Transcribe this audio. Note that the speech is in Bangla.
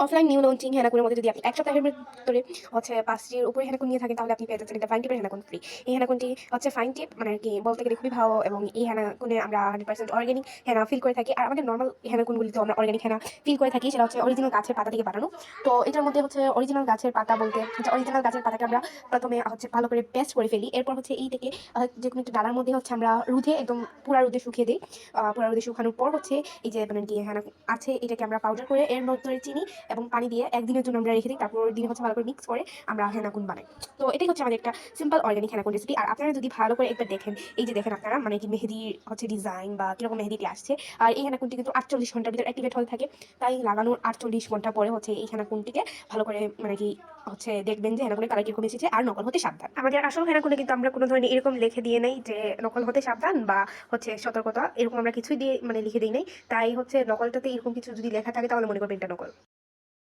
অফলাইন নিউ লঞ্চিং হেনাকুনের মধ্যে যদি আপনি ১ সপ্তাহের ভিতরে হচ্ছে ৫ টির উপরে হেনাকুন নিয়ে থাকেন, তাহলে আপনি পেয়ে যাচ্ছেন একটা ফাইন টিপের হেনাকুন ফ্রি। এই হেনাকুনটি হচ্ছে ফাইন টিপ মানে আরকি বলতে গেলে খুবই ভালো, এবং এই হেনাকুনে আমরা 100% অর্গানিক হেনা ফিল করে থাকি। আর আমাদের নরমাল হেনাকুনগুলিতেও আমরা অর্গানিক হেনা ফিল করে থাকি। সেটা হচ্ছে অরিজিনাল গাছের পাতা থেকে বানানো। তো এটার মধ্যে হচ্ছে অরিজিনাল গাছের পাতা বলতে হচ্ছে অরিজিনাল গাছের পাতাকে আমরা প্রথমে হচ্ছে ভালো করে পেস্ট করে ফেলি। এরপর হচ্ছে এইটাকে যেকোনো একটা ডালার মধ্যে হচ্ছে আমরা রোদে একদম পুরা রোদে শুকিয়ে দেই। পুরা রোদে শুকানোর পর হচ্ছে এই যে মানে কি হেনা আছে এটাকে আমরা পাউডার করে এর মধ্যে চিনি এবং পানি দিয়ে একদিনের জন্য আমরা রেখে দিই। তারপর দিনে হচ্ছে ভালো করে মিক্স করে আমরা হেনাকুন বানাই। তো এটাই হচ্ছে আমাদের একটা সিম্পল অর্গানিক হেনাকুন রেসিপি। আর আপনারা যদি ভালো করে একবার দেখেন, এই যে দেখেন আপনারা মানে কি মেহেদির হচ্ছে ডিজাইন বা কিরকম মেহেদিটি আসছে। আর এই হেনাকুনটি কিন্তু ৪৮ ঘন্টার ভিতরে অ্যাক্টিভেট হয়ে থাকে। তাই লাগানোর ৪৮ ঘন্টা পরে হচ্ছে এই হেনাকুনটিকে ভালো করে মানে কি হচ্ছে দেখবেন যে হেনাকুনের কালার কিরকম এসেছে। আর নকল হতে সাবধান। আমাদের আসল হেনাকুনে কিন্তু আমরা কোনো ধরনের এরকম লিখে দিয়ে নেই যে নকল হতে সাবধান বা হচ্ছে সতর্কতা, এরকম আমরা কিছুই দিয়ে মানে লিখে দিই নাই। তাই হচ্ছে নকলটাতে এরকম কিছু যদি লেখা থাকে তাহলে মনে করবেন এটা নকল।